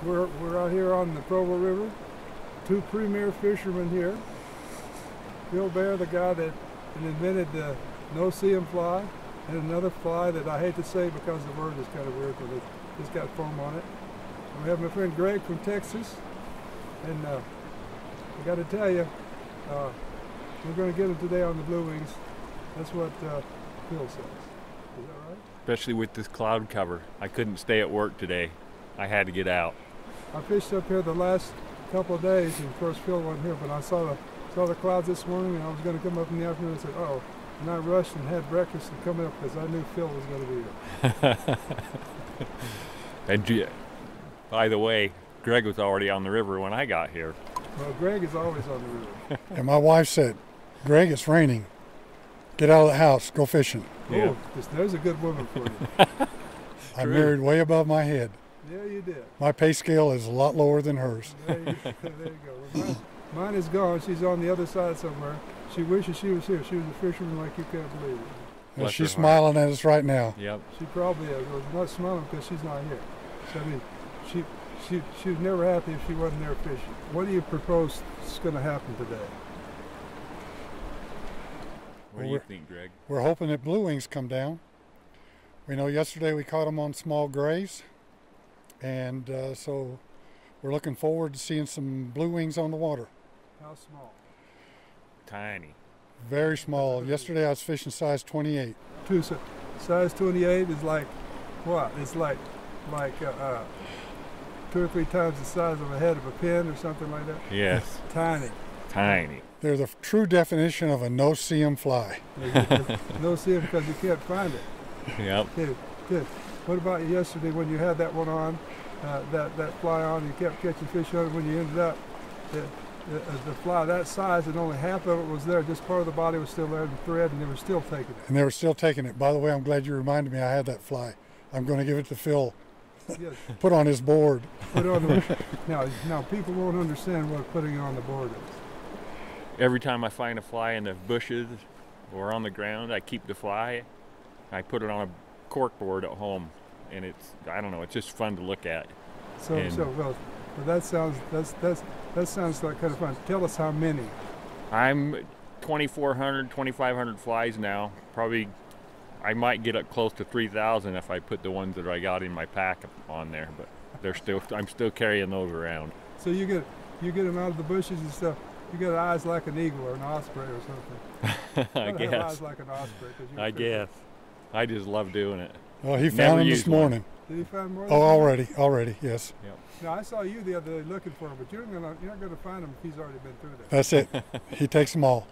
We're out here on the Provo River. Two premier fishermen here. Bill Bair, the guy that invented the Noseeum fly, and another fly that I hate to say because the word is kind of weird, but it's got foam on it. And we have my friend Greg from Texas, and I got to tell you, we're going to get him today on the blue wings. That's what Phil says. Is that right? Especially with this cloud cover. I couldn't stay at work today. I had to get out. I fished up here the last couple of days, and of course Phil wasn't here, but I saw the clouds this morning, and I was going to come up in the afternoon and said, oh, and I rushed and had breakfast and come up because I knew Phil was going to be here. And by the way, Greg was already on the river when I got here. Well, Greg is always on the river. And my wife said, Greg, it's raining. Get out of the house. Go fishing. Yeah. Oh, there's a good woman for you. I'm married way above my head. Yeah, you did. My pay scale is a lot lower than hers. There you go. Well, mine is gone. She's on the other side somewhere. She wishes she was here. She was a fisherman like you can't believe it. And she's smiling at us right now. Yep. She probably is. Well, not smiling because she's not here. So, I mean, she was never happy if she wasn't there fishing. What do you propose is going to happen today? What do you think, Greg? We're hoping that blue wings come down. We know yesterday we caught them on small grays, and so we're looking forward to seeing some blue wings on the water. How small? Tiny. Very small. Yesterday I was fishing size 28. Size 28 is like what? It's like 2 or 3 times the size of a head of a pin or something like that? Yes. Tiny. Tiny. They're the true definition of a no-see-em fly. No-see-em because you can't find it. Yep. Good. What about yesterday when you had that one on, that fly on, you kept catching fish on it, when you ended up, the fly that size and only half of it was there, just part of the body was still there, the thread, and they were still taking it. And they were still taking it. By the way, I'm glad you reminded me I had that fly. I'm going to give it to Phil. Yes. Put on his board. Put on the, now people won't understand what putting it on the board is. Every time I find a fly in the bushes or on the ground, I keep the fly. I put it on a cork board at home, and I don't know, it's just fun to look at. Well, that sounds like kind of fun. Tell us how many. I'm 2,400, 2,500 flies now. Probably, I might get up close to 3,000 if I put the ones that I got in my pack on there, but I'm still carrying those around. So you get them out of the bushes and stuff. You got eyes like an eagle or an osprey or something. I guess. Have eyes like an osprey. I guess. I just love doing it. Well, he found him this morning. Did he find more? Oh, already, yes. Yep. Now I saw you the other day looking for him, but you're not going to find him if he's already been through that. That's it. He takes them all.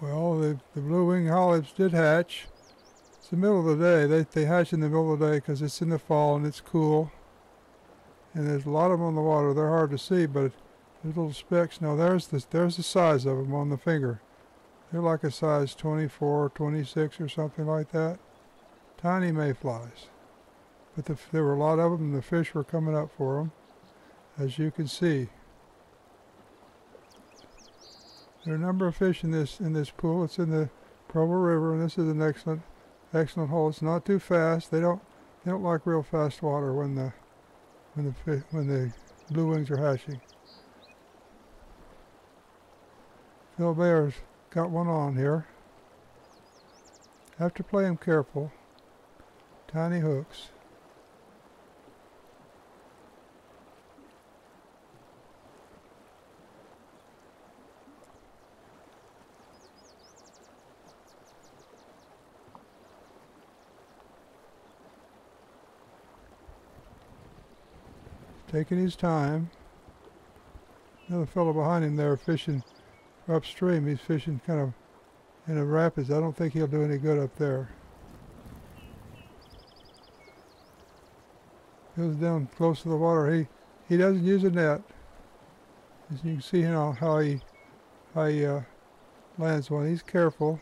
Well, the blue-winged hollies did hatch. It's the middle of the day. They hatch in the middle of the day because it's in the fall and it's cool. And there's a lot of them on the water. They're hard to see, but there's little specks. Now there's the size of them on the finger. They're like a size 24, 26 or something like that. Tiny mayflies. But there were a lot of them, and the fish were coming up for them, as you can see. There are a number of fish in this pool. It's in the Provo River, and this is an excellent hole. It's not too fast. They don't like real fast water when the blue wings are hatching. Phil Bair's got one on here. Have to play him careful. Tiny hooks. Taking his time. Another fellow behind him there fishing upstream. He's fishing kind of in a rapids. I don't think he'll do any good up there. Goes down close to the water. He doesn't use a net. As you can see how he lands one. He's careful.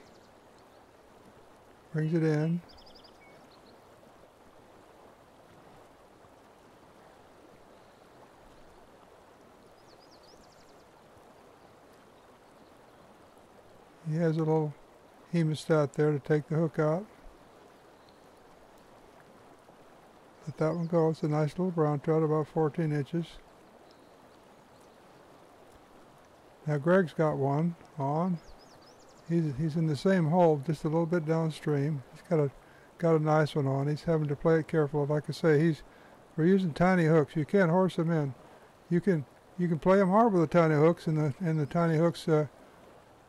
Brings it in. He has a little hemostat there to take the hook out. Let that one go. It's a nice little brown trout, about 14 inches. Now Greg's got one on. He's in the same hole, just a little bit downstream. He's got a nice one on. He's having to play it careful. Like I say, we're using tiny hooks. You can't horse them in. You can play them hard with the tiny hooks, and the tiny hooks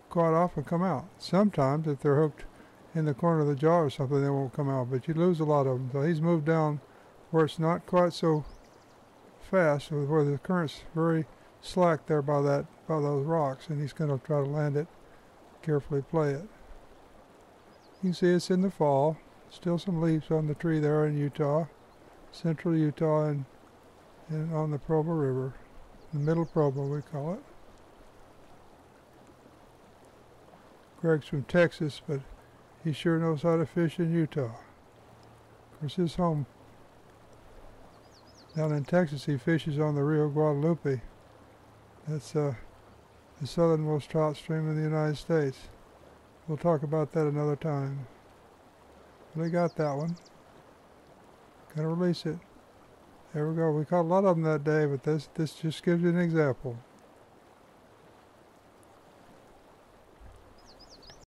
quite often come out. Sometimes, if they're hooked in the corner of the jaw or something, they won't come out. But you lose a lot of them. So he's moved down where it's not quite so fast, where the current's very slack there by those rocks, and he's going to try to land it, carefully play it. You can see it's in the fall. Still some leaves on the tree there in Utah, central Utah, and on the Provo River, the Middle Provo we call it. Greg's from Texas, but he sure knows how to fish in Utah. Of course, his home down in Texas, he fishes on the Rio Guadalupe. That's the southernmost trout stream in the United States. We'll talk about that another time. But I got that one. Gonna release it. There we go. We caught a lot of them that day, but this just gives you an example.